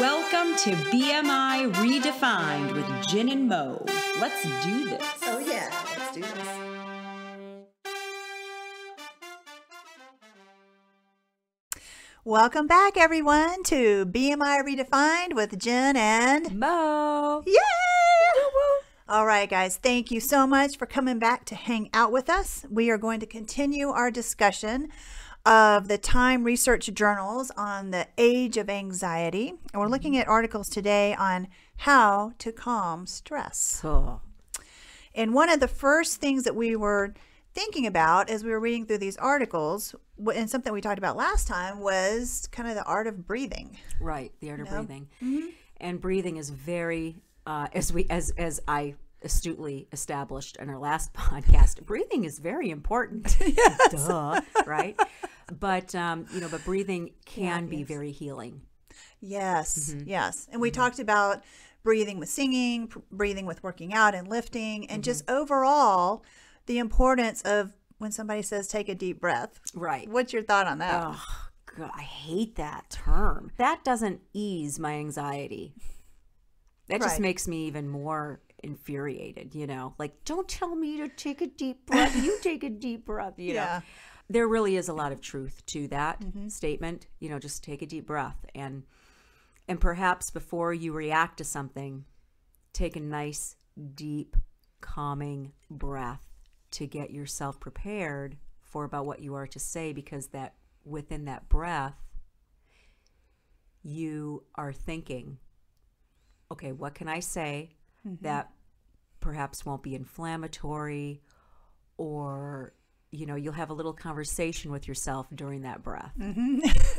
Welcome to BMI Redefined with Jen and Mo. Let's do this. Oh yeah, let's do this. Welcome back, everyone, to BMI Redefined with Jen and Mo. Yay! All right, guys, thank you so much for coming back to hang out with us. We are going to continue our discussion of the Time research journals on the age of anxiety. And we're looking at articles today on how to calm stress. Oh. And one of the first things that we were thinking about as we were reading through these articles, and something we talked about last time, was kind of the art of breathing. Right, the art of breathing. Mm-hmm. And breathing is very, as I astutely established in our last podcast, breathing is very important. Yes. Duh, right? But but breathing can be very healing. Yes, Mm-hmm. yes. And we talked about breathing with singing, breathing with working out and lifting, and just overall the importance of when somebody says take a deep breath. Right. What's your thought on that? Oh, God, I hate that term. That doesn't ease my anxiety. That just Right. makes me even more infuriated, Like, don't tell me to take a deep breath. You take a deep breath, Yeah. There really is a lot of truth to that statement. Just take a deep breath. And perhaps before you react to something, take a nice, deep, calming breath to get yourself prepared for about what you are to say, because that within that breath, you are thinking, okay, what can I say that perhaps won't be inflammatory, or you'll have a little conversation with yourself during that breath.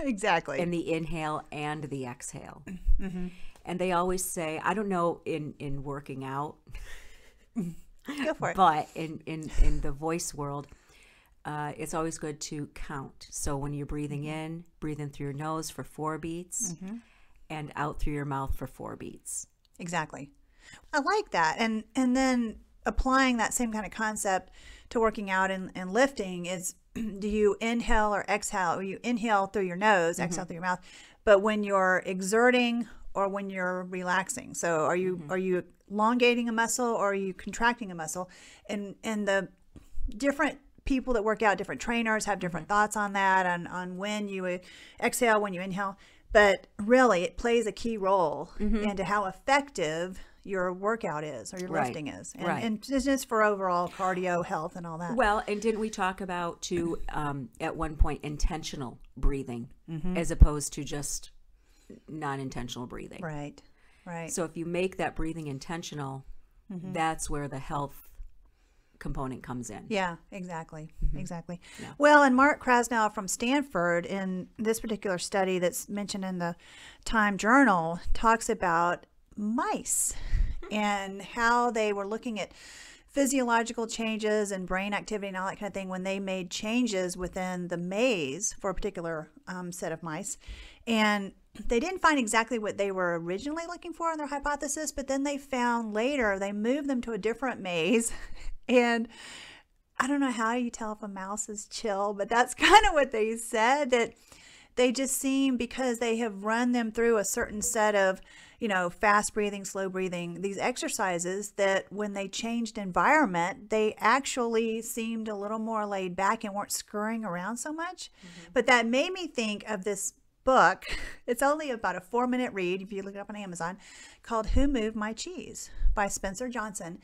Exactly. And the inhale and the exhale. And they always say, I don't know in working out, Go for it. but in the voice world, it's always good to count. So when you're breathing in, breathe in through your nose for 4 beats and out through your mouth for 4 beats. Exactly. I like that. And then applying that same kind of concept to working out and lifting is, do you inhale or exhale? Or you inhale through your nose, exhale through your mouth, but when you're exerting or when you're relaxing. So are you elongating a muscle or are you contracting a muscle? And the different people that work out, different trainers have different thoughts on that, on when you exhale, when you inhale. But really, it plays a key role into how effective your workout is or your lifting is. And just for overall cardio health and all that. Well, and didn't we talk about, too, at one point, intentional breathing as opposed to just non-intentional breathing? Right, right. So if you make that breathing intentional, that's where the health component comes in. Yeah, exactly. Exactly. Yeah. Well, and Mark Krasnow from Stanford, in this particular study that's mentioned in the Time Journal, talks about mice and how they were looking at physiological changes and brain activity and all that kind of thing when they made changes within the maze for a particular set of mice. And they didn't find exactly what they were originally looking for in their hypothesis, but then they found later they moved them to a different maze. And I don't know how you tell if a mouse is chill, but that's kind of what they said, that they just seem, because they have run them through a certain set of, fast breathing, slow breathing, these exercises, that when they changed environment, they actually seemed a little more laid back and weren't scurrying around so much. But that made me think of this book. It's only about a 4-minute read, if you look it up on Amazon, called Who Moved My Cheese by Spencer Johnson.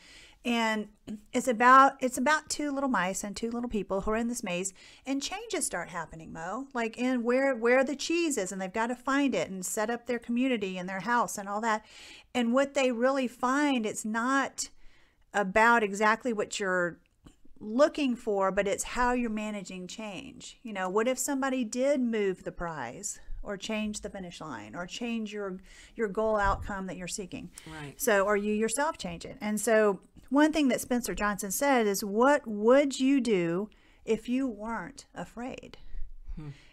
And it's about 2 little mice and 2 little people who are in this maze, and changes start happening, Mo, like in where the cheese is, and they've got to find it and set up their community and their house and all that. And what they really find, it's not about exactly what you're looking for, but it's how you're managing change. What if somebody did move the prize or change the finish line or change your goal outcome that you're seeking? Right. So, or you yourself change it. And so one thing that Spencer Johnson said is, what would you do if you weren't afraid?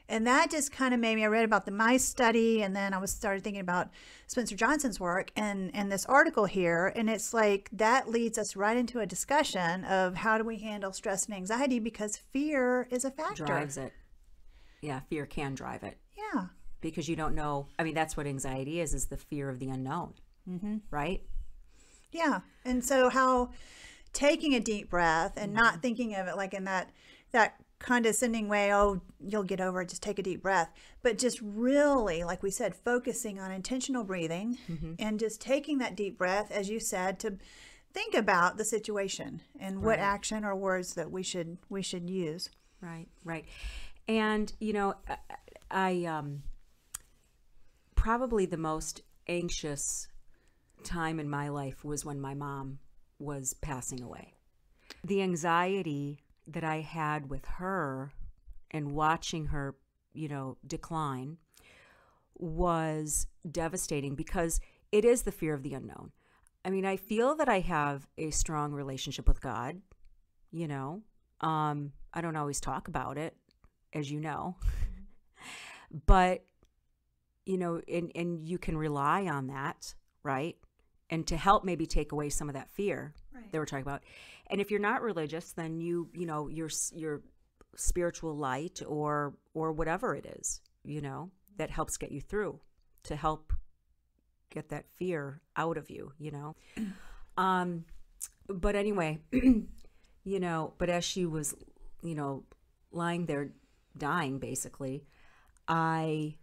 And that just kind of made me, I read about the mice study, and then I started thinking about Spencer Johnson's work and this article here. And it's like, that leads us right into a discussion of how do we handle stress and anxiety, because fear is a factor. Drives it. Yeah, fear can drive it. Yeah. because you don't know. I mean, that's what anxiety is the fear of the unknown, right? Yeah. And so how taking a deep breath and not thinking of it like in that condescending way, oh, you'll get over it, just take a deep breath, but just really, like we said, focusing on intentional breathing and just taking that deep breath, as you said, to think about the situation and what action or words that we should use. Right. And, you know, I probably the most anxious time in my life was when my mom was passing away. The anxiety that I had with her and watching her, you know, decline was devastating because it is the fear of the unknown. I mean, I feel that I have a strong relationship with God, you know. I don't always talk about it, as you know, but, you know, and you can rely on that, right? And to help maybe take away some of that fear that we're talking about. And if you're not religious, then you know, your spiritual light or whatever it is, you know, that helps get you through, to help get that fear out of you, you know. But anyway, you know, but as she was, you know, lying there dying, basically, I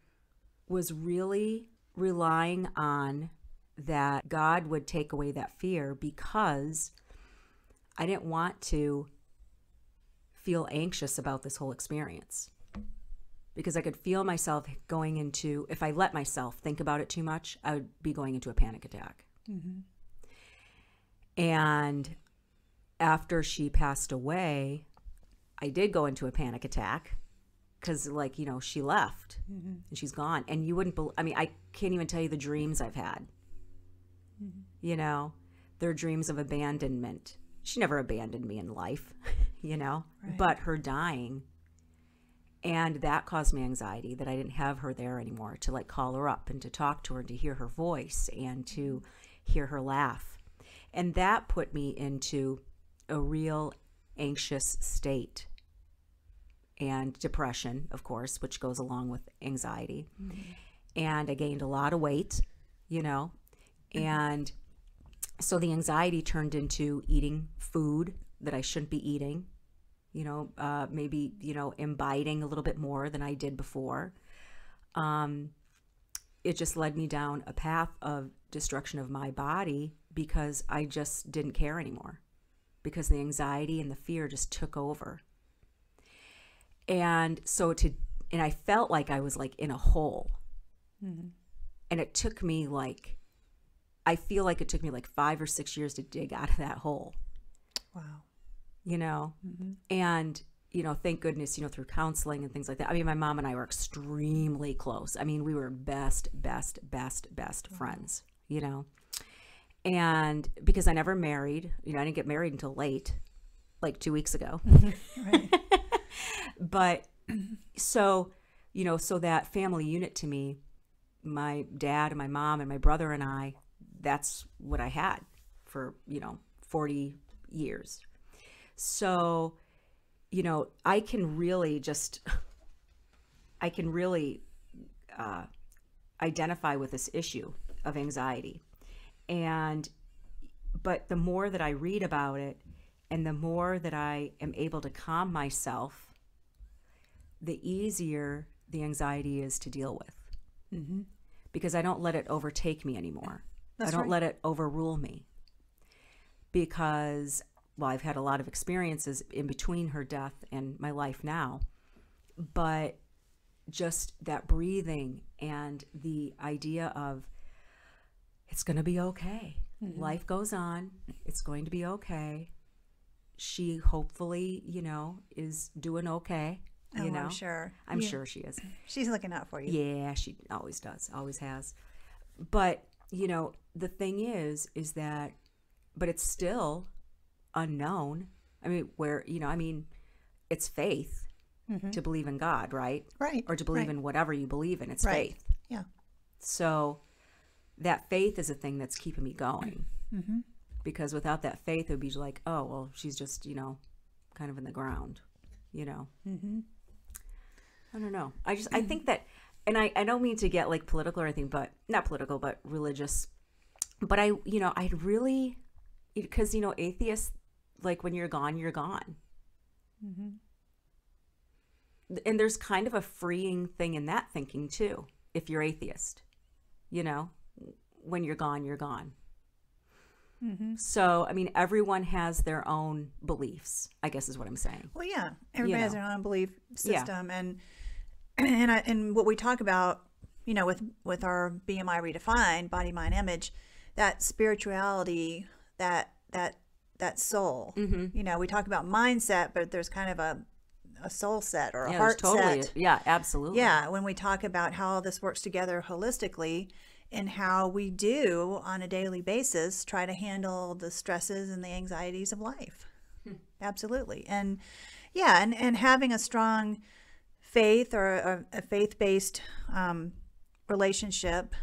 was really relying on that God would take away that fear, because I didn't want to feel anxious about this whole experience, because I could feel myself going into, if I let myself think about it too much, I would be going into a panic attack. And after she passed away, I did go into a panic attack because, like, you know, she left and she's gone. And you wouldn't believe, I mean, I can't even tell you the dreams I've had. You know, they're dreams of abandonment. She never abandoned me in life, you know, but her dying, and that caused me anxiety that I didn't have her there anymore to, like, call her up and to talk to her and to hear her voice and to hear her laugh. And that put me into a real anxious state, and depression, of course, which goes along with anxiety. And I gained a lot of weight, you know, and so the anxiety turned into eating food that I shouldn't be eating, you know, maybe, you know, imbibing a little bit more than I did before. It just led me down a path of destruction of my body because I just didn't care anymore, because the anxiety and the fear just took over. And so and I felt like I was, like, in a hole. And it took me, like, I feel like it took me like 5 or 6 years to dig out of that hole. Wow. You know, and, you know, thank goodness, you know, through counseling and things like that. I mean, my mom and I were extremely close. I mean, we were best friends, you know, and because I never married, you know, I didn't get married until late, like 2 weeks ago. But so, you know, so that family unit to me, my dad and my mom and my brother and I, that's what I had for, you know, 40 years. So, you know, I can really identify with this issue of anxiety. But the more that I read about it and the more that I am able to calm myself, the easier the anxiety is to deal with. Because I don't let it overtake me anymore. I don't let it overrule me. Because, well, I've had a lot of experiences in between her death and my life now, but just that breathing and the idea of it's going to be okay. Life goes on. It's going to be okay. She hopefully, you know, is doing okay. You know? I'm sure. I'm sure she is. She's looking out for you. Yeah, she always does, always has. But, you know, the thing is that, but it's still unknown. I mean, where, you know, I mean, it's faith to believe in God, right? Right. Or to believe in whatever you believe in. It's faith. Yeah. So that faith is a thing that's keeping me going. Because without that faith, it would be like, oh, well, she's just, you know, kind of in the ground, you know. I don't know. I think that and I don't mean to get like political or anything, but not political, but religious. But I'd really, because, atheists, like when you're gone, you're gone. Mm-hmm. And there's kind of a freeing thing in that thinking too, if you're atheist, when you're gone, you're gone. Mm-hmm. So, I mean, everyone has their own beliefs, I guess is what I'm saying. Well, yeah, everybody has their own belief system. Yeah. And what we talk about, with our BMI Redefined, body, mind, image, that spirituality, that soul. Mm-hmm. We talk about mindset, but there's kind of a soul set or a heart set. Yeah, absolutely. Yeah, when we talk about how this works together holistically and how we do on a daily basis try to handle the stresses and the anxieties of life. Absolutely. And yeah, and having a strong faith or a faith-based relationship,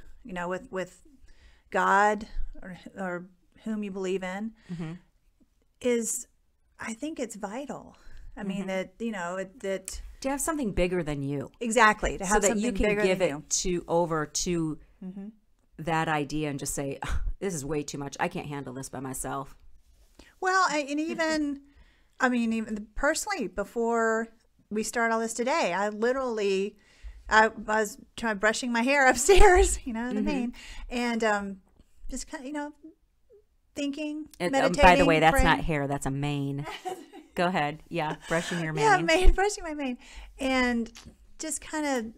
with God or whom you believe in, mm-hmm. is, I think it's vital. I mean, mm-hmm. that to have something bigger than you. Exactly. To have so that something you can bigger give than it you. over to mm-hmm. that idea and just say, this is way too much. I can't handle this by myself. Well, even personally, before we start all this today, I was brushing my hair upstairs, the mm-hmm. main, and just kind of, thinking, meditating. By the way, that's praying. Not hair, that's a mane. Go ahead. Yeah, brushing your mane. Yeah, brushing my mane. And just kind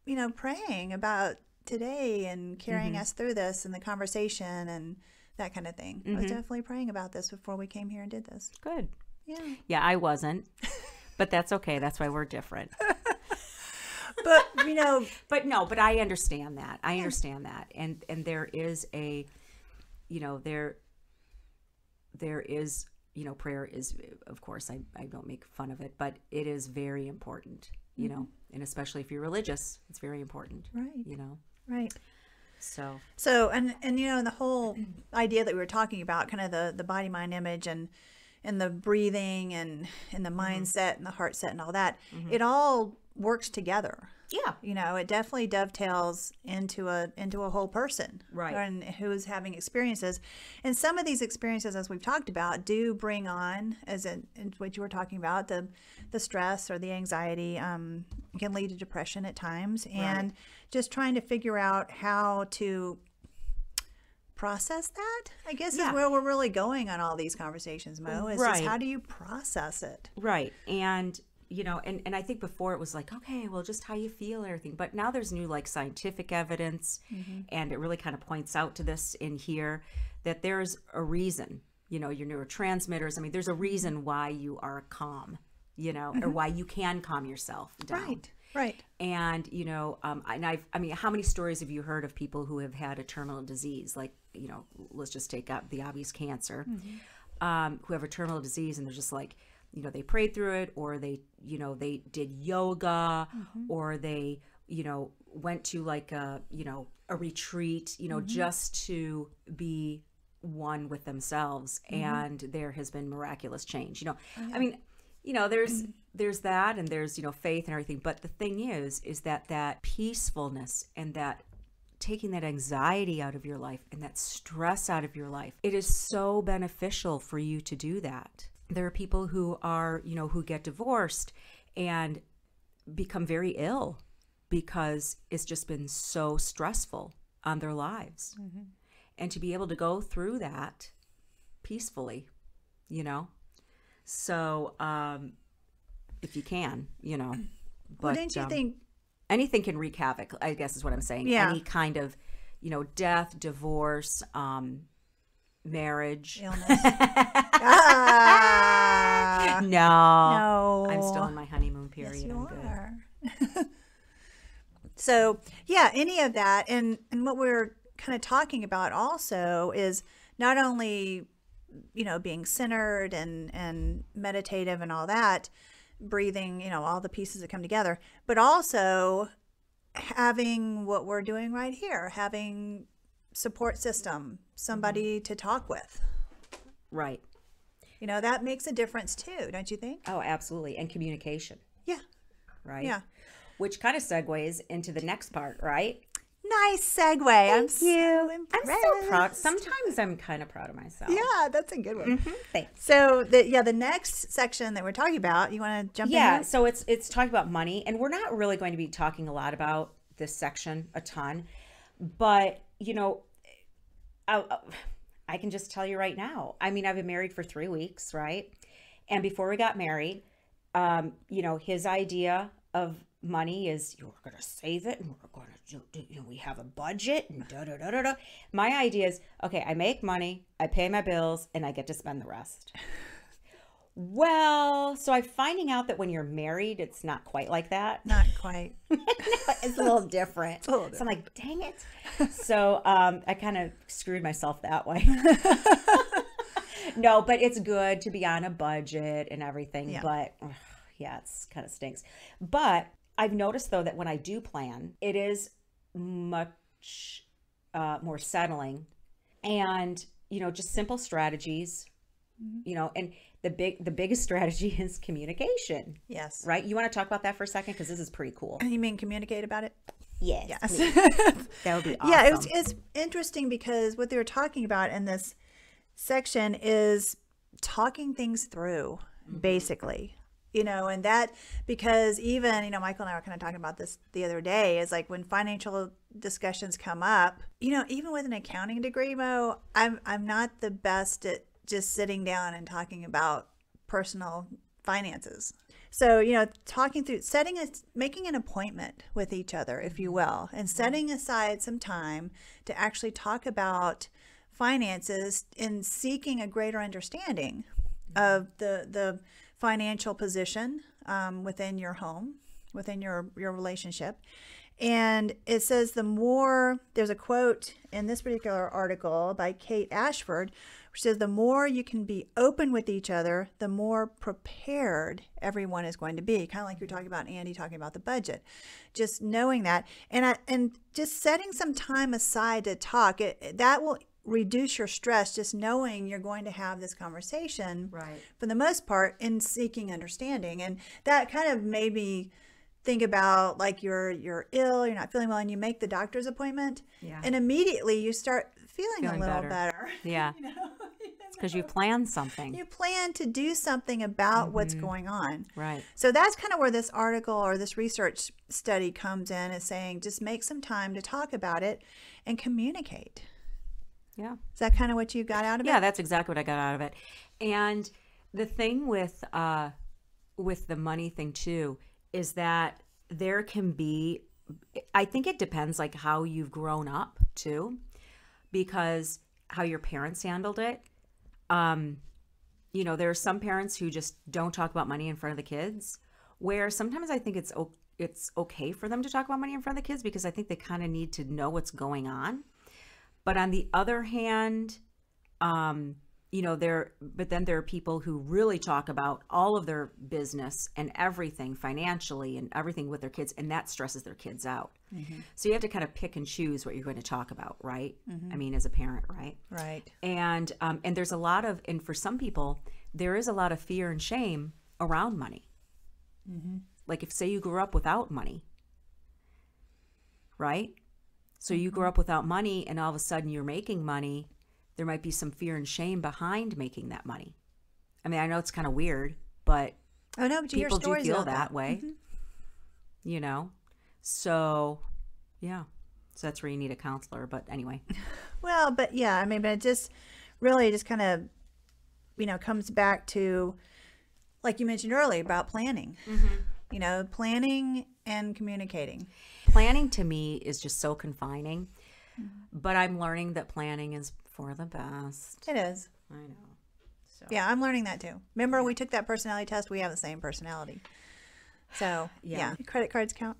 of, praying about today and carrying mm-hmm. us through this and the conversation and that kind of thing. Mm-hmm. I was definitely praying about this before we came here and did this. Good. Yeah. Yeah, I wasn't. But that's okay. That's why we're different. But, But I understand that. I understand that. And there is a, there is, prayer is, of course, I don't make fun of it, but it is very important, mm-hmm. And especially if you're religious, it's very important. Right. Right. So, and the whole idea that we were talking about, kind of the body, mind, image and the breathing and the mindset mm-hmm. and the heart set and all that, mm-hmm. it all works together. Yeah. It definitely dovetails into a whole person. Right. And who's having experiences. And some of these experiences, as we've talked about, do bring on, as in what you were talking about, the stress or the anxiety can lead to depression at times. And just trying to figure out how to process that, I guess, is where we're really going on all these conversations, Mo. Is just how do you process it? Right. And and I think before it was like, okay, well, just how you feel and everything. But now there's new like scientific evidence, mm-hmm. and it really kind of points out to this in here that there's a reason, your neurotransmitters. I mean, there's a reason why you are calm, mm-hmm. or why you can calm yourself down. Right. And, how many stories have you heard of people who have had a terminal disease? Like, let's just take out the obvious cancer, mm-hmm. Who have a terminal disease and they're just like, they prayed through it, or they did yoga, mm-hmm. or they, went to like a retreat, mm-hmm. just to be one with themselves. Mm-hmm. And there has been miraculous change, Oh, yeah. I mean, there's that, and there's, faith and everything. But the thing is that peacefulness and that taking that anxiety out of your life and that stress out of your life, it is so beneficial for you to do that. There are people who are, who get divorced and become very ill because it's just been so stressful on their lives. Mm-hmm. And to be able to go through that peacefully, So, if you can, But well, didn't you think anything can wreak havoc, I guess is what I'm saying. Yeah. Any kind of, death, divorce, marriage, illness. No, I'm still in my honeymoon period. Yes, you I'm are. So yeah, any of that, and what we're kind of talking about also is not only being centered and meditative and all that, breathing, all the pieces that come together, but also having what we're doing right here, having support system, somebody to talk with. Right. That makes a difference too, don't you think? Oh, absolutely. And communication. Yeah. Right. Yeah. which kind of segues into the next part, right? Nice segue. I'm so I'm impressed. so proud. Sometimes I'm kind of proud of myself. Yeah, that's a good one. Thanks. So the next section that we're talking about, you want to jump in? Yeah, there? so it's talking about money, and we're not really going to be talking a lot about this section a ton, but I can just tell you right now. I mean, I've been married for 3 weeks, right? And before we got married, his idea of money is you're going to save it and we're going to do, we have a budget and da da da da da. My idea is, okay, I make money, I pay my bills, and I get to spend the rest. Well, so I'm finding out that when you're married, it's not quite like that. Not quite. It's a little different. It's a little So I'm like, dang it. So I kind of screwed myself that way. No, but it's good to be on a budget and everything. Yeah. But yeah, it's kind of stinks. But I've noticed, though, that when I do plan, it is much more settling and, just simple strategies, and the biggest strategy is communication. Yes. Right? You want to talk about that for a second? Because this is pretty cool. You mean communicate about it? Yes. Yes. That would be awesome. Yeah, it's interesting because what they were talking about in this section is talking things through, basically. And that, because even, Michael and I were kind of talking about this the other day, is like when financial discussions come up, even with an accounting degree, Mo, I'm not the best at just sitting down and talking about personal finances. So, talking through, making an appointment with each other, if you will, and setting aside some time to actually talk about finances and seeking a greater understanding of the financial position within your home, within your relationship. And it says there's a quote in this particular article by Kate Ashford, which says the more you can be open with each other, the more prepared everyone is going to be. Kind of like you're talking about, Andy, talking about the budget. Just knowing that, and just setting some time aside to talk, that will reduce your stress, just knowing you're going to have this conversation, right, for the most part, in seeking understanding. And that kind of made me think about, like, you're ill, you're not feeling well, and you make the doctor's appointment, and immediately you start feeling a little better. Yeah. It's because you plan something. You plan to do something about what's going on. Right. So that's kind of where this article or this research study comes in, is saying just make some time to talk about it and communicate. Yeah. Is that kind of what you got out of it? Yeah, that's exactly what I got out of it. And the thing with the money thing too is that there can be, I think it depends like how you've grown up too, because how your parents handled it. There are some parents who just don't talk about money in front of the kids, where sometimes I think it's okay for them to talk about money in front of the kids because I think they kind of need to know what's going on. But on the other hand, there are people who really talk about all of their business and everything financially and everything with their kids, and that stresses their kids out. So you have to kind of pick and choose what you're going to talk about, right? I mean, as a parent, right? Right. And there's a lot of, and for some people, there is a lot of fear and shame around money. Like if, say, you grew up without money, right? So you grew up without money and all of a sudden you're making money, there might be some fear and shame behind making that money. I mean, I know it's kind of weird, but people do feel that way, So, yeah. So that's where you need a counselor. But anyway. Well, but yeah, I mean, but it just really just kind of, comes back to, like you mentioned earlier, about planning. Planning and communicating. Planning to me is just so confining, but I'm learning that planning is for the best. It is. I know. So. Yeah, I'm learning that too. Remember, we took that personality test. We have the same personality. So, yeah. Credit cards count?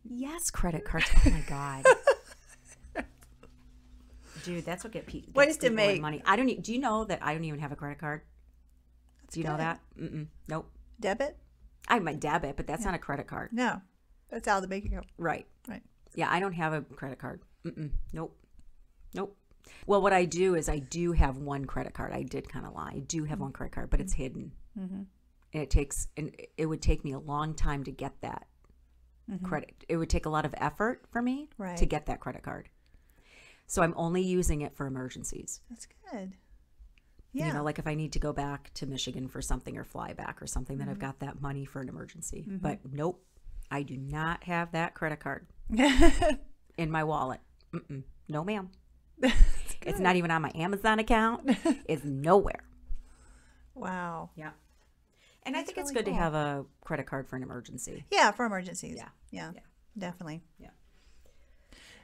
Yes, credit cards. Oh, my God. Dude, that's what gets people money. Do you know that I don't even have a credit card? Do you know that? Nope. Debit? I have my debit, but that's not a credit card. No. That's out of the bank account. Right. Right. Yeah, I don't have a credit card. Nope. Well, what I do is I do have one credit card. I did kind of lie. I do have one credit card, but it's hidden. And it would take me a long time to get that credit. It would take a lot of effort for me Right. to get that credit card. So I'm only using it for emergencies. That's good. Yeah. You know, like if I need to go back to Michigan for something or fly back or something, then I've got that money for an emergency. But nope, I do not have that credit card in my wallet. No, ma'am. It's not even on my Amazon account. It's nowhere. Wow. Yeah. And I think it's really good cool. to have a credit card for an emergency. Yeah, for emergencies. Yeah. Yeah. Definitely. Yeah.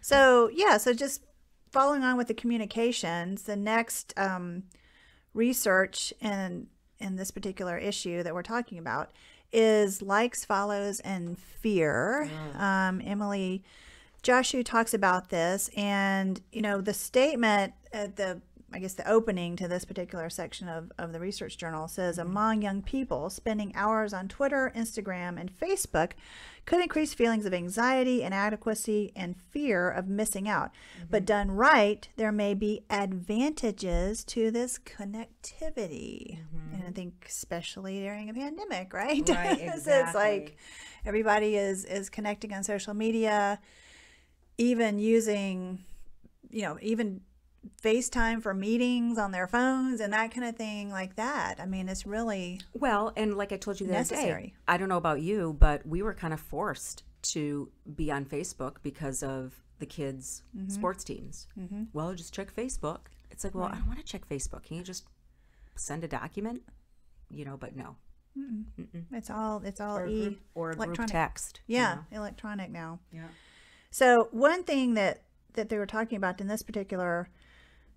So just following on with the communications, the next research in this particular issue that we're talking about is likes, follows, and fear. Emily Joshua talks about this, and the statement at the opening to this particular section of the research journal says, among young people, spending hours on Twitter, Instagram, and Facebook could increase feelings of anxiety, inadequacy, and fear of missing out. But done right, there may be advantages to this connectivity. And I think especially during a pandemic, right? Right, So it's exactly. like everybody is connecting on social media, even using, even FaceTime for meetings on their phones and that kind of thing like that. I mean, it's really Well, and like I told you the other day, necessary. I don't know about you, but we were kind of forced to be on Facebook because of the kids' sports teams. Well, just check Facebook. It's like, well, I don't want to check Facebook. Can you just send a document? But no. It's all Or a group, or a group electronic. text. Yeah, electronic now. Yeah. So one thing that they were talking about in this particular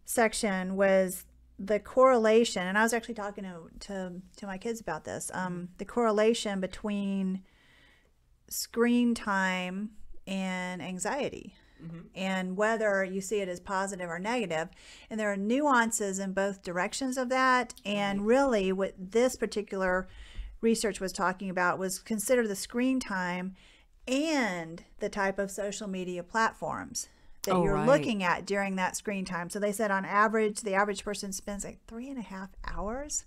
section was the correlation, and I was actually talking to my kids about this, the correlation between screen time and anxiety, and whether you see it as positive or negative. And there are nuances in both directions of that. And really what this particular research was talking about was consider the screen time and the type of social media platforms that you're looking at during that screen time. So they said on average, the average person spends like 3.5 hours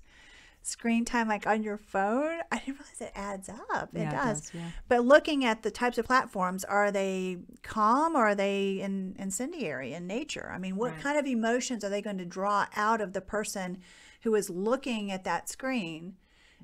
screen time, like on your phone. I didn't realize it adds up. It does. Yeah. But looking at the types of platforms, are they calm or are they incendiary in nature? I mean, what kind of emotions are they going to draw out of the person who is looking at that screen?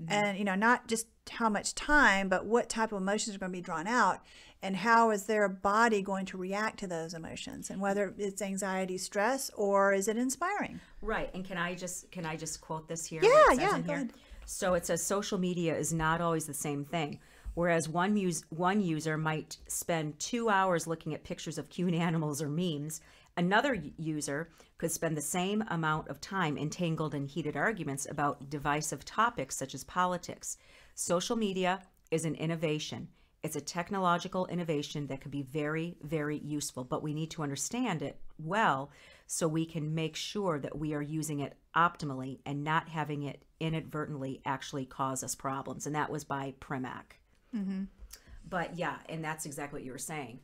And, not just how much time, but what type of emotions are going to be drawn out, and how is their body going to react to those emotions, and whether it's anxiety, stress, or is it inspiring? Right. And can I just quote this here? Yeah, what it says yeah, in go here? ahead. So it says social media is not always the same thing. Whereas one user might spend 2 hours looking at pictures of cute animals or memes, another user could spend the same amount of time entangled in heated arguments about divisive topics such as politics. Social media is an innovation. It's a technological innovation that can be very, very useful, but we need to understand it well so we can make sure that we are using it optimally and not having it inadvertently actually cause us problems. And that was by Primac. But yeah, and that's exactly what you were saying.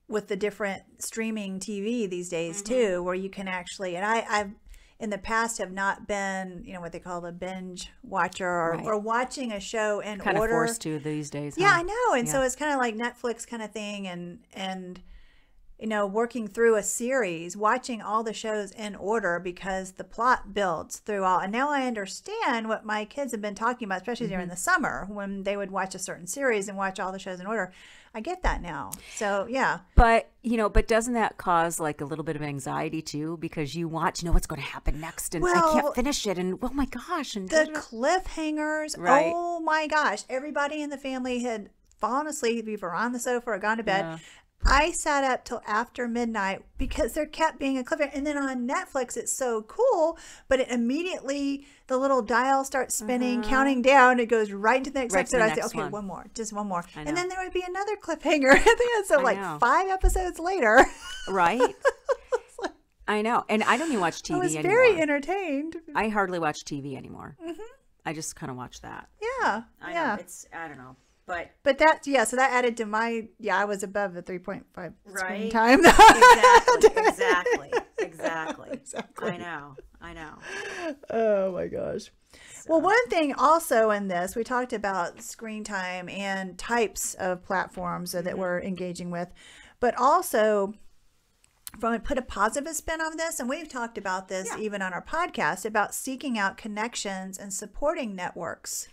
With the different streaming TV these days too, where you can actually, and I've in the past have not been, what they call the binge watcher or watching a show in Kind order. of forced to these days. Yeah, huh? I know. And so it's kind of like Netflix kind of thing, and working through a series, watching all the shows in order because the plot builds through all. And now I understand what my kids have been talking about, especially during the summer when they would watch a certain series and watch all the shows in order. I get that now. So, yeah. But, but doesn't that cause like a little bit of anxiety too? Because you want to know what's going to happen next and I can't finish it. And oh my gosh. And the cliffhangers. Right. Oh my gosh. Everybody in the family had fallen asleep, either on the sofa or gone to bed. Yeah. I sat up till after midnight because there kept being a cliffhanger. And then on Netflix, it's so cool, but it immediately, the little dial starts spinning, counting down. It goes right into the next Right to episode. the I say, next okay, one. one more, just one more. I And then know. there would be another cliffhanger at the end. So I like know. 5 episodes later, Right? I know. And I don't even watch TV I was anymore. very entertained. I hardly watch TV anymore. I just kind of watch that. Yeah. I yeah. know. I don't know. But But that, so that added to my, I was above the 3.5 screen Right. time. exactly. Exactly. I know. Oh my gosh. Well, one thing also in this, we talked about screen time and types of platforms that we're engaging with, but also put a positive spin on this. And we've talked about this even on our podcast about seeking out connections and supporting networks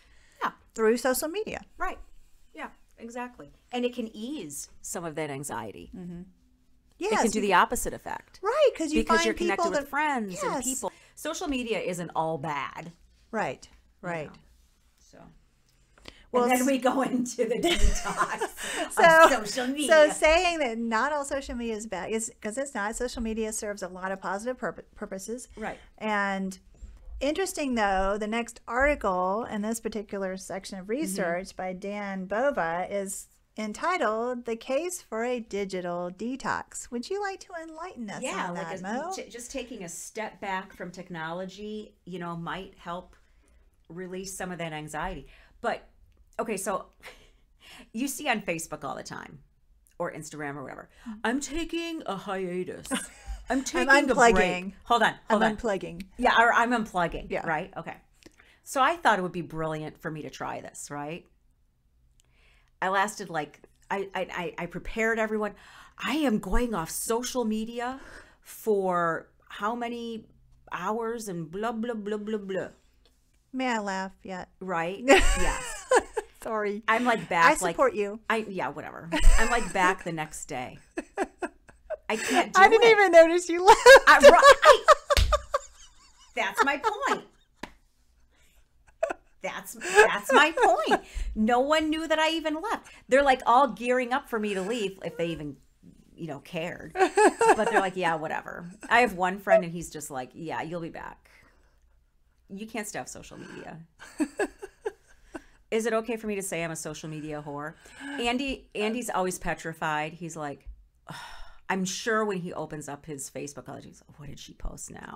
through social media. Right. Yeah, exactly. And it can ease some of that anxiety. Yes, it can do the opposite effect. Right, because you're connected people with friends and people. Social media isn't all bad. Right. You know? So, well, and then we go into the detox of social media. So saying that not all social media is bad is because it's not. Social media serves a lot of positive purposes. Right. And interesting though, the next article in this particular section of research by Dan Bova is entitled "The Case for a Digital Detox." Would you like to enlighten us on that, Mo? Just taking a step back from technology, might help release some of that anxiety. But okay, so you see on Facebook all the time or Instagram or whatever, I'm taking a hiatus. I'm taking a break. Hold on. I'm unplugging. Yeah, or I'm unplugging. Yeah. Right? Okay. So I thought it would be brilliant for me to try this, right? I lasted I prepared everyone. I am going off social media for how many hours and blah, blah, blah, blah, blah. May I laugh yet? Right? Yes. Sorry. I'm back. I support you. Yeah, whatever. I'm back the next day. I can't do I didn't even notice you laughed. That's my point. That's my point. No one knew that I even left. They're all gearing up for me to leave if they even, cared. But they're yeah, whatever. I have one friend and he's just yeah, you'll be back. You can't stay off social media. Is it okay for me to say I'm a social media whore? Andy's always petrified. He's I'm sure when he opens up his Facebook, he's what did she post now?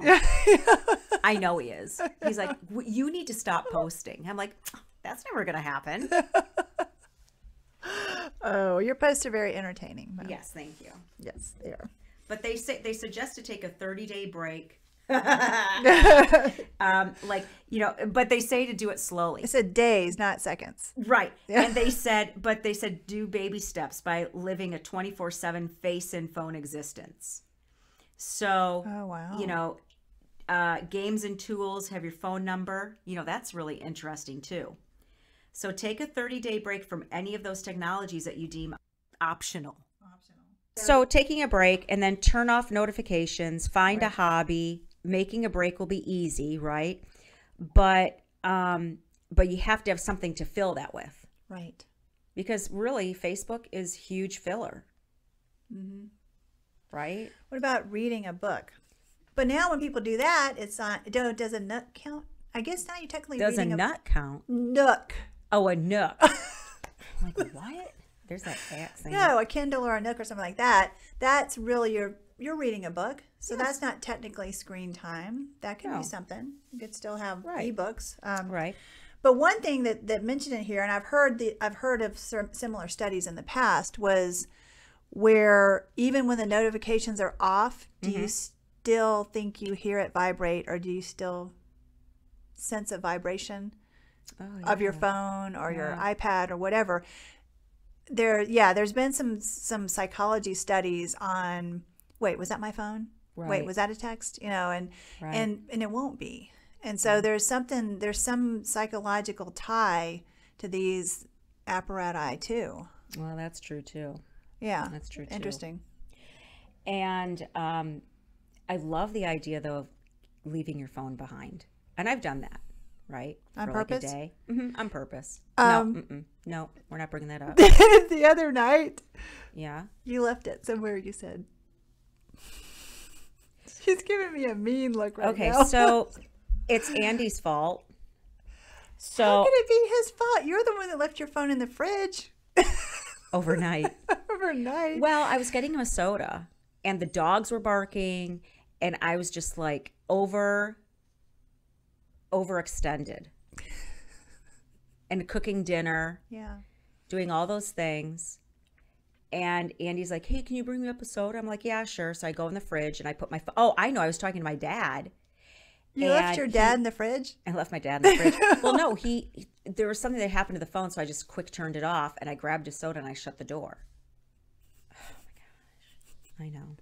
I know he is. He's you need to stop posting. I'm that's never going to happen. Oh, your posts are very entertaining, Mo. Yes, thank you. Yes, they are. But they suggest to take a 30-day break. But they say to do it slowly. It said days, not seconds. Right. Yeah. And they said do baby steps by living a 24/7 face and phone existence. So, oh, wow. Games and tools have your phone number. That's really interesting too. So take a 30-day break from any of those technologies that you deem optional. So taking a break and then turn off notifications, find a hobby. Making a break will be easy, right? But you have to have something to fill that with. Right. Because really, Facebook is huge filler. Mm-hmm. Right? What about reading a book? But now when people do that, it's on. Does a nook count? I guess now you technically does a nut count? Nook. Oh, a nook. What? There's that thing. No, a Kindle or a Nook or something like that. That's really you're reading a book, so that's not technically screen time. That can be something. You could still have ebooks. Right. But one thing that mentioned in here, and I've heard of similar studies in the past, was where even when the notifications are off, do you still think you hear it vibrate, or do you still sense a vibration of your phone or your iPad or whatever? There's been some psychology studies on. Wait, was that my phone? Right. Wait, was that a text? And it won't be. And so there's some psychological tie to these apparati too. Well, that's true too. Yeah, that's true too. Interesting. And I love the idea though of leaving your phone behind, and I've done that. Right? On for purpose? A day. On purpose. No, we're not bringing that up. The other night. Yeah. You left it somewhere, you said. She's giving me a mean look right now. Okay, so it's Andy's fault. So how could it be his fault? You're the one that left your phone in the fridge. Overnight. Overnight. Well, I was getting him a soda, and the dogs were barking, and I was just overextended and cooking dinner, doing all those things, And Andy's like, hey, can you bring me up a soda? I'm like, yeah, sure. So I go in the fridge and I put my phone. Oh, I know. I was talking to my dad. You left your dad in the fridge? I left my dad in the fridge. Well, no, there was something that happened to the phone, so I just quick turned it off and I grabbed a soda and I shut the door. Oh my gosh. I know.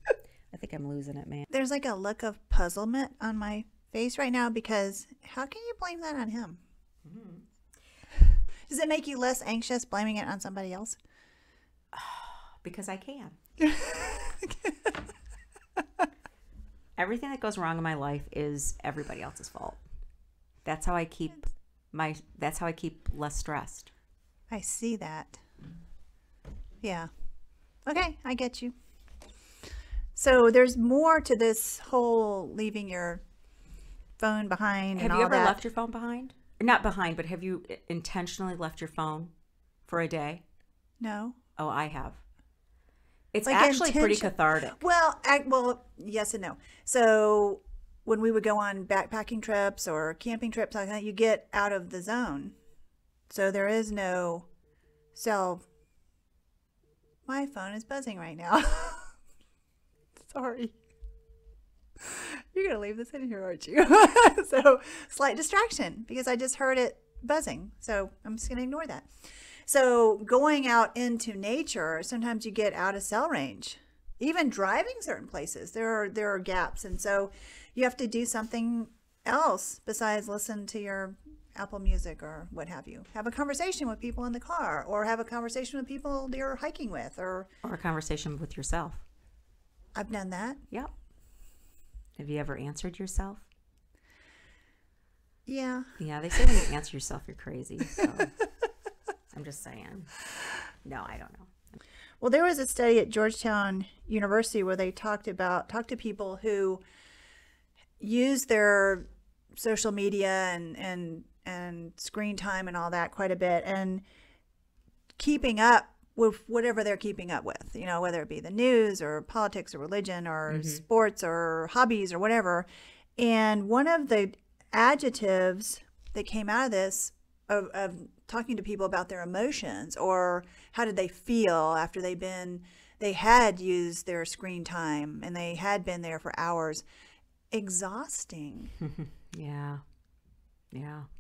I think I'm losing it, man. There's like a look of puzzlement on my face right now because how can you blame that on him? Does it make you less anxious blaming it on somebody else? Because I can. Everything that goes wrong in my life is everybody else's fault. That's how I keep less stressed. I see that. Yeah. Okay, I get you. So there's more to this whole leaving your phone behind and all that. Have you ever left your phone behind? Not behind, but have you intentionally left your phone for a day? No. Oh, I have. It's like actually pretty cathartic. Well, yes and no. So when we would go on backpacking trips or camping trips like that, you get out of the zone. So there is no cell. My phone is buzzing right now. Sorry. You're going to leave this in here, aren't you? So slight distraction because I just heard it buzzing. So I'm just going to ignore that. So going out into nature, sometimes you get out of cell range. Even driving certain places, there are gaps. And so you have to do something else besides listen to your Apple Music or what have you. Have a conversation with people in the car or have a conversation with people you're hiking with or a conversation with yourself. I've done that. Yep. Have you ever answered yourself? Yeah. Yeah, they say when you answer yourself, you're crazy. So I'm just saying. No, I don't know. Well, there was a study at Georgetown University where they talked to people who use their social media and screen time and all that quite a bit and keeping up with whatever they're keeping up with, you know, whether it be the news or politics or religion or sports or hobbies or whatever. And one of the adjectives that came out of this of talking to people about their emotions or how did they feel after they had used their screen time and they had been there for hours. Exhausting. Yeah.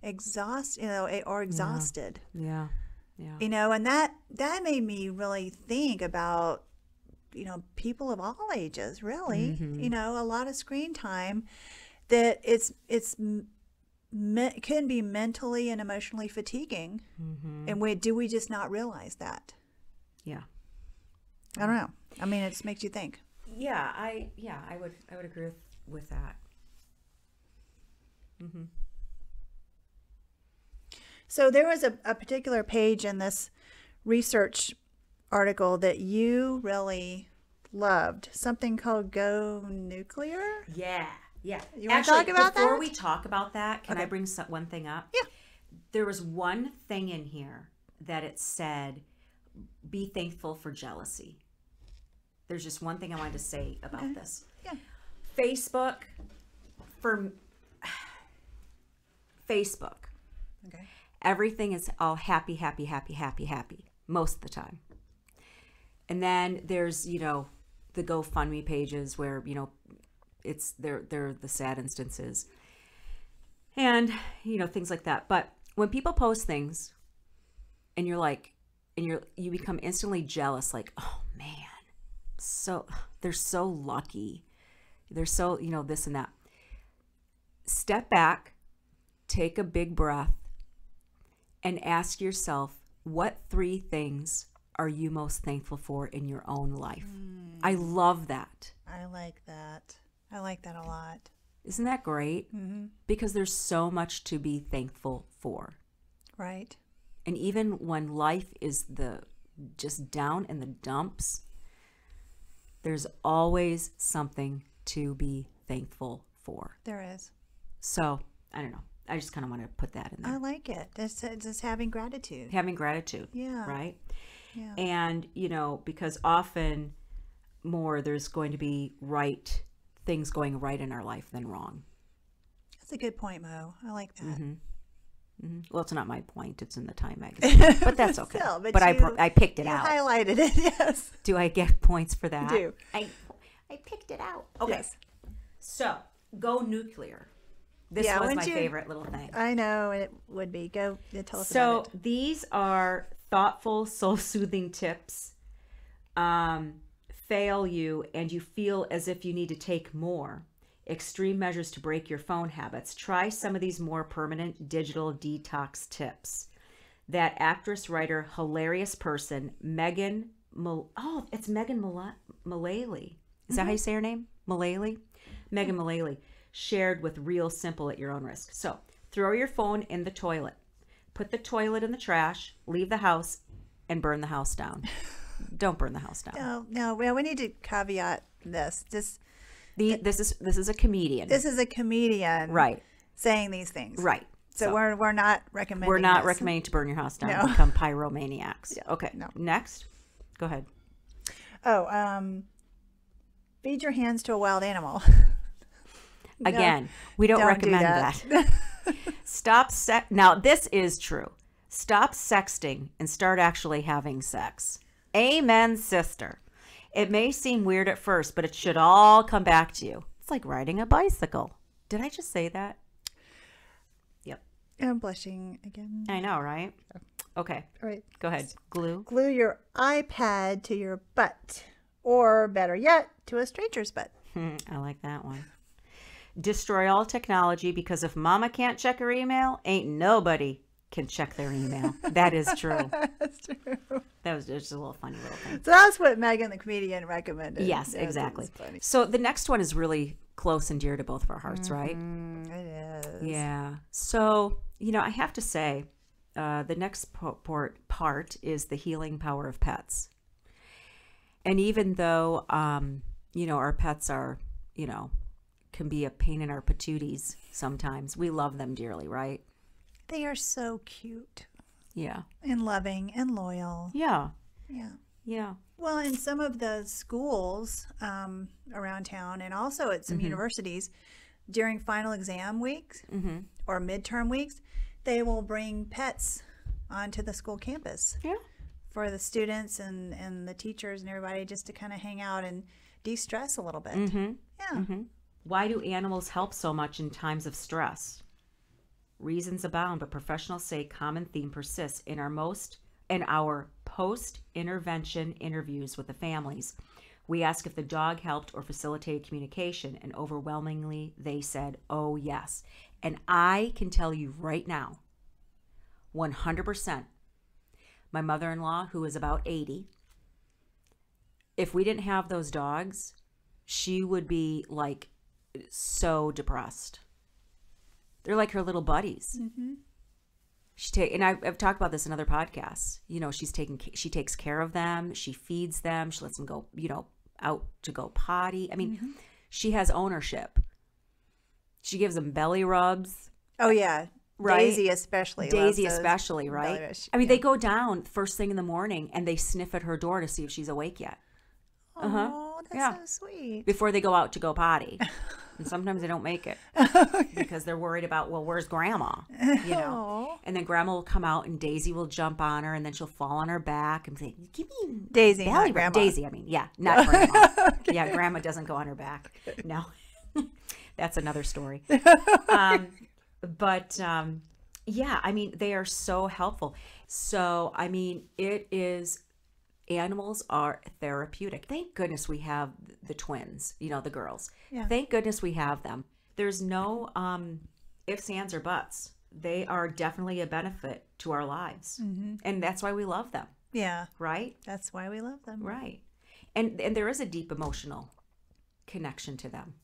Exhausted. Yeah. You know, and that made me really think about, you know, people of all ages, really. You know, a lot of screen time that can be mentally and emotionally fatiguing. And do we just not realize that? Yeah. I don't know. I mean, it just makes you think. Yeah, I would agree with that. So there was a particular page in this research article that you really loved, something called Go Nuclear. Yeah. You want to talk about that? Before we talk about that, can I bring one thing up? Yeah. There was one thing in here that it said, be thankful for jealousy. There's just one thing I wanted to say about this. Yeah. Facebook. Okay. Everything is all happy most of the time. And then there's, you know, the GoFundMe pages where, you know, they're the sad instances. And, you know, things like that. But when people post things and you become instantly jealous, like, oh man, they're so lucky. They're so, you know, this and that. Step back, take a big breath, and ask yourself, what 3 things are you most thankful for in your own life? I love that. I like that. I like that a lot. Isn't that great? Because there's so much to be thankful for. Right. And even when life is just down in the dumps, there's always something to be thankful for. There is. So, I don't know. I just kind of want to put that in there. I like it. It's just having gratitude. Having gratitude. Yeah. Right? Yeah. And, you know, because often more there's going to be things going right in our life than wrong. That's a good point, Mo. I like that. Well, it's not my point. It's in the Time magazine, but that's okay. Still, but I picked it you out. Highlighted it, yes. Do I get points for that? You do. I picked it out. Okay. Yes. So, go nuclear. This was my favorite little thing. I know, it would be. Go tell us So, about it. these are thoughtful, soul-soothing tips. Fail you and you feel as if you need to take more. Extreme measures to break your phone habits. Try some of these more permanent digital detox tips. That actress, writer, hilarious person, Megan Mullally. Is that how you say her name? Mullally? Megan Mullally shared with Real Simple at your own risk. So, throw your phone in the toilet. Put the toilet in the trash, leave the house, and burn the house down. Don't burn the house down. No. Well, we need to caveat this. This is a comedian. This is a comedian, right? Saying these things, right? So we're not recommending. We're not this. recommending to burn your house down and become pyromaniacs. Yeah, okay. No. Next, go ahead. Feed your hands to a wild animal. Again, we don't recommend that. Now this is true. Stop sexting and start actually having sex. Amen, sister. It may seem weird at first, but it should all come back to you. It's like riding a bicycle. Did I just say that? Yep. I'm blushing again. I know, right? Okay. All right. Go ahead. Glue your iPad to your butt, or better yet, to a stranger's butt. I like that one. Destroy all technology, because if mama can't check her email, ain't nobody can check their email. That is true. That's true. That was just a little funny little thing. So that's what Megan the comedian recommended. Yes, exactly. So the next one is really close and dear to both of our hearts, right? It is. Yeah. So, I have to say, the next part is the healing power of pets. And even though, our pets are, can be a pain in our patooties sometimes, we love them dearly, right? They are so cute. Yeah. And loving and loyal. Yeah. Yeah. Yeah. Well, in some of the schools around town, and also at some universities, during final exam weeks or midterm weeks, they will bring pets onto the school campus. Yeah. For the students and the teachers and everybody, just to kind of hang out and de-stress a little bit. Yeah. Why do animals help so much in times of stress? Reasons abound, but professionals say common theme persists in our post-intervention interviews with the families. We asked if the dog helped or facilitated communication, and overwhelmingly they said, oh yes. And I can tell you right now, 100%, my mother-in-law, who is about 80, if we didn't have those dogs, she would be like so depressed. They're like her little buddies. And I've talked about this in other podcasts. She takes care of them. She feeds them. She lets them go, out to go potty. I mean, she has ownership. She gives them belly rubs. Oh yeah, right? Daisy especially, right? I mean, they go down first thing in the morning and they sniff at her door to see if she's awake yet. Oh, that's so sweet. Before they go out to go potty. And sometimes they don't make it because they're worried about, well, where's grandma? And then grandma will come out and Daisy will jump on her and then she'll fall on her back and say, give me Daisy, belly grandma. Daisy, not grandma. Okay. Yeah, grandma doesn't go on her back. No, that's another story. Yeah, I mean, they are so helpful. So, I mean, animals are therapeutic. Thank goodness we have the twins, the girls. Yeah. Thank goodness we have them. There's no ifs, ands, or buts. They are definitely a benefit to our lives. And that's why we love them. Yeah. Right? That's why we love them. Right. And there is a deep emotional connection to them.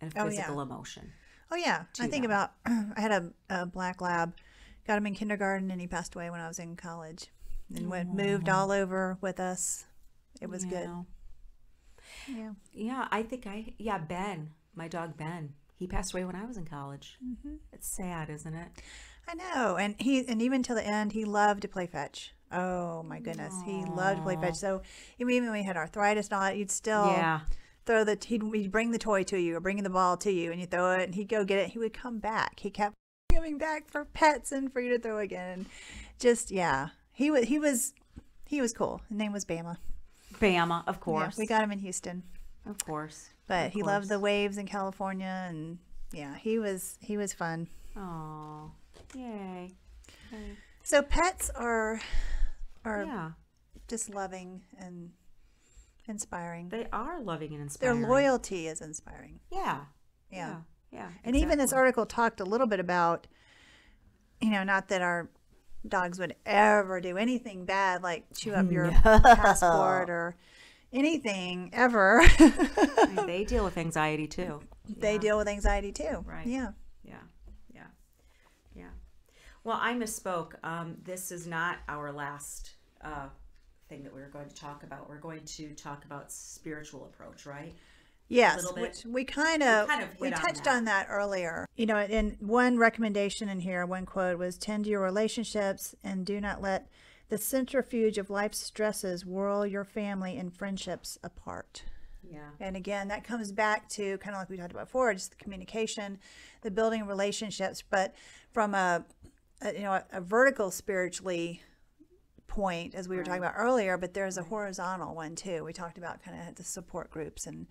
And physical emotion. Oh, yeah. I think about, I had a black lab, got him in kindergarten, and he passed away when I was in college. And moved all over with us. It was good. Yeah. Yeah, I think Ben, my dog Ben, he passed away when I was in college. It's sad, isn't it? I know. And even till the end, he loved to play fetch. Oh my goodness. He loved to play fetch. So even when we had arthritis and all that, you'd still throw he'd bring the toy to you or bring the ball to you and you throw it and he'd go get it. He would come back. He kept coming back for pets and for you to throw again. Just, yeah. He was cool. His name was Bama. Bama, of course. Yeah, we got him in Houston. Of course. But he loved the waves in California, and yeah, he was fun. Oh, yay. Okay. So pets are just loving and inspiring. They are loving and inspiring. Their loyalty is inspiring. Yeah. Yeah. Exactly. And even this article talked a little bit about, not that our dogs would ever do anything bad, like chew up your passport or anything ever. I mean, they deal with anxiety too. They deal with anxiety too. Right. Yeah. Well, I misspoke. This is not our last thing that we're going to talk about. We're going to talk about spiritual approach, right? Yes, which we touched on that earlier. And one recommendation in here, one quote was, tend to your relationships and do not let the centrifuge of life's stresses whirl your family and friendships apart. Yeah. And again, that comes back to kind of like we talked about before, just the communication, the building relationships, but from a vertical spiritually point, as we were talking about earlier, but there's a horizontal one too. We talked about kind of the support groups and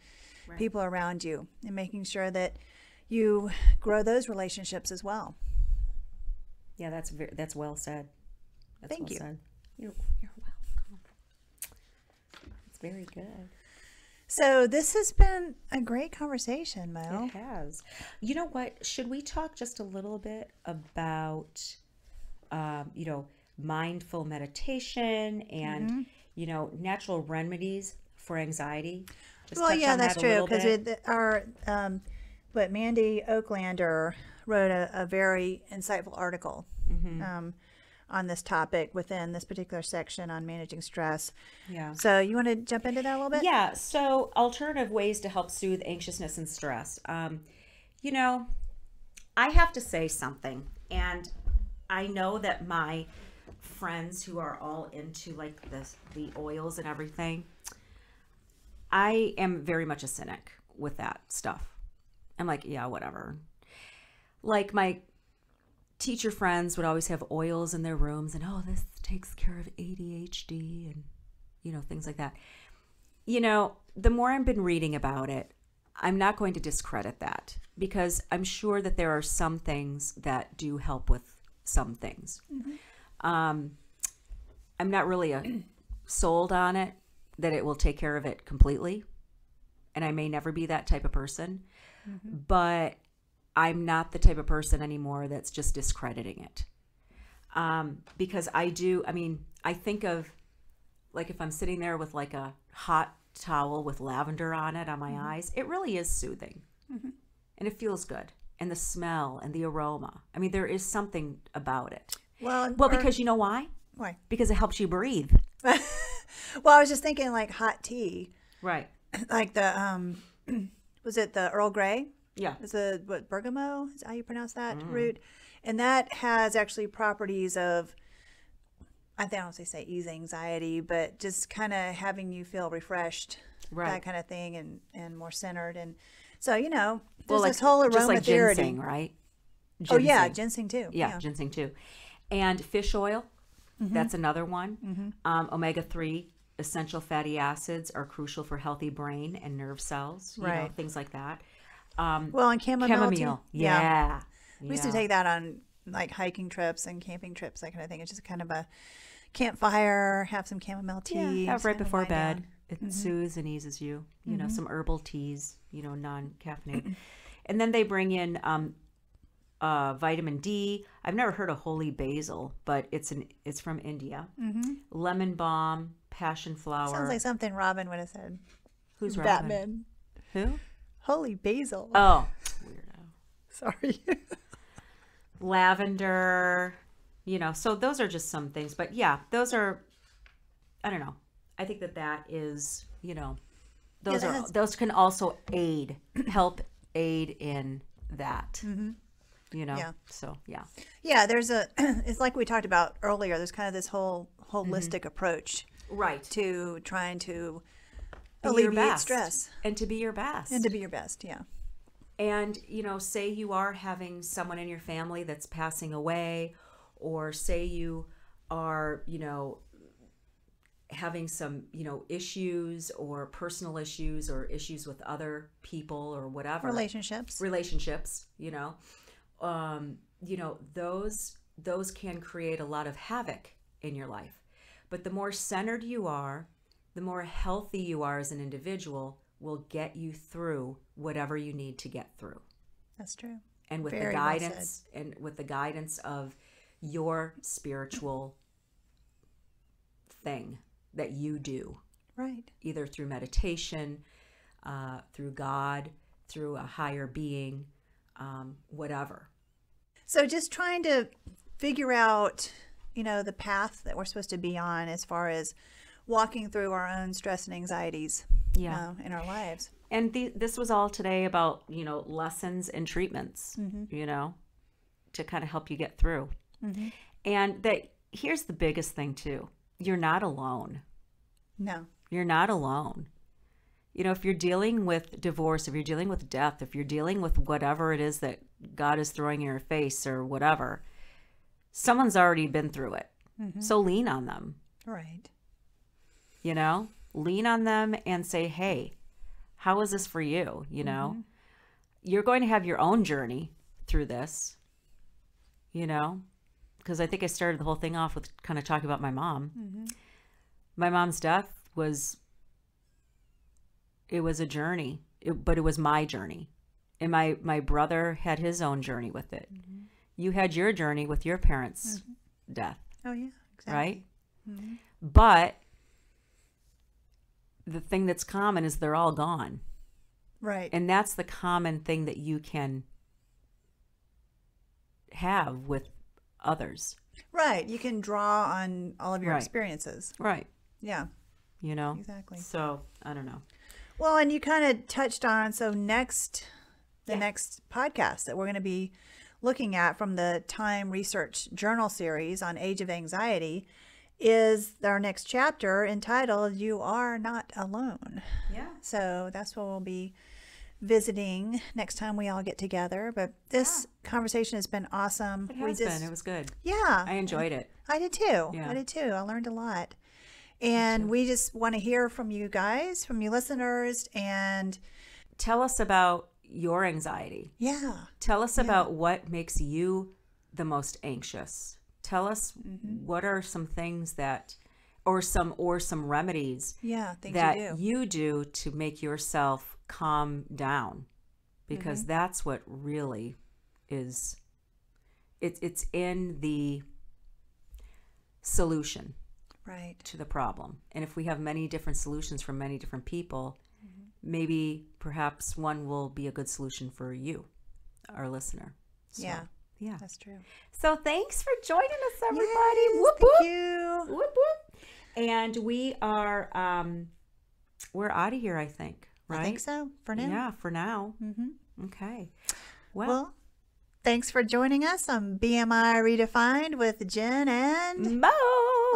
people around you, and making sure that you grow those relationships as well. Yeah, that's well said. Thank you. Said. You're welcome. It's very good. So this has been a great conversation, Mo. It has. You know what? Should we talk just a little bit about, mindful meditation and, natural remedies for anxiety? That's true, because Mandy Oaklander wrote a very insightful article on this topic within this particular section on managing stress. Yeah. So you want to jump into that a little bit? Yeah. So alternative ways to help soothe anxiousness and stress. I have to say something, and I know that my friends who are all into like the oils and everything, I am very much a cynic with that stuff. I'm like, yeah, whatever. Like my teacher friends would always have oils in their rooms and, this takes care of ADHD and, things like that. The more I've been reading about it, I'm not going to discredit that, because I'm sure that there are some things that do help with some things. I'm not really sold on it that it will take care of it completely. And I may never be that type of person, but I'm not the type of person anymore that's just discrediting it. Because I think of, like, if I'm sitting there with like a hot towel with lavender on it on my eyes, it really is soothing. And it feels good. And the smell and the aroma. I mean, there is something about it. Well, because you know why? Why? Because it helps you breathe. Well, I was just thinking like hot tea. Right. Like the, was it the Earl Grey? Yeah. Is it bergamot? Is that how you pronounce that root? And that has actually properties of, I don't say ease anxiety, but just kind of having you feel refreshed, that kind of thing, and more centered. And so, there's this whole aromatherapy. Just like ginseng, right? Ginseng. Oh, yeah, ginseng too. Yeah, ginseng too. And fish oil, that's another one. Omega-3 essential fatty acids are crucial for healthy brain and nerve cells, things like that. And chamomile too. Yeah. We used to take that on like hiking trips and camping trips, that kind of thing. It's just kind of a campfire, have some chamomile tea. Have right before bed. It soothes and eases you. Some herbal teas, non-caffeinated. And then they bring in vitamin D. I've never heard of holy basil, but it's from India. Lemon balm, passion flower. Sounds like something Robin would have said. Who's Robin? Batman. Who? Holy basil. Oh, weirdo. Sorry. Lavender, so those are just some things. But yeah, those are, I don't know. I think that is, those can also help aid in that. So yeah. Yeah, it's like we talked about earlier, there's kind of this whole holistic approach. Right. To trying to alleviate stress. And to be your best. Yeah. And, you know, say you are having someone in your family that's passing away, or say you are, you know, having some, you know, issues or personal issues or issues with other people or whatever. Relationships, you know, those can create a lot of havoc in your life. But the more centered you are, the more healthy you are as an individual, will get you through whatever you need to get through. That's true. And with the guidance of your spiritual thing that you do. Right. Either through meditation, through God, through a higher being, whatever. So just trying to figure out, you know, the path that we're supposed to be on as far as walking through our own stress and anxieties in our lives. And this was all today about, you know, lessons and treatments, you know, to kind of help you get through. And here's the biggest thing too. You're not alone. No. You're not alone. You know, if you're dealing with divorce, if you're dealing with death, if you're dealing with whatever it is that God is throwing in your face or whatever, someone's already been through it. So lean on them. Right. You know, lean on them and say, hey, how is this for you? You know, you're going to have your own journey through this, you know, because I think I started the whole thing off with kind of talking about my mom. My mom's death was a journey, but it was my journey. And my brother had his own journey with it. You had your journey with your parents' death. Oh, yeah, exactly. Right? But the thing that's common is they're all gone. Right. And that's the common thing that you can have with others. Right. You can draw on all of your experiences. Right. Yeah. You know? Exactly. So, I don't know. Well, and you kind of touched on, so the next podcast that we're going to be looking at from the Time Research Journal series on Age of Anxiety is our next chapter entitled You Are Not Alone. Yeah. So that's what we'll be visiting next time we all get together. But this conversation has been awesome. It has been. It was good. Yeah. I enjoyed it. I did too. Yeah. I did too. I learned a lot. And we just want to hear from you guys, from you listeners, and tell us about your anxiety. Yeah. Tell us about what makes you the most anxious. Tell us what are some things that, or some remedies that you do to make yourself calm down, because that's what really is. It's in the solution. Right. To the problem. And if we have many different solutions from many different people, maybe perhaps one will be a good solution for you, our listener. So, yeah, that's true. So thanks for joining us, everybody. Yes, whoop, thank whoop. you. Whoop, whoop. And we are, we're out of here, I think, right? I think so, for now. Yeah, for now. Okay. Well, thanks for joining us on BMI Redefined with Jen and Mo.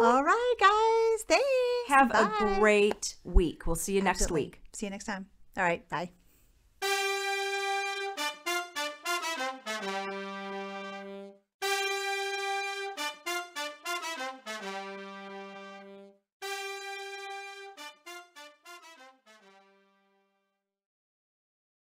All right, guys. Thanks. Have Bye. a great week. We'll see you next week. See you next time. All right. Bye.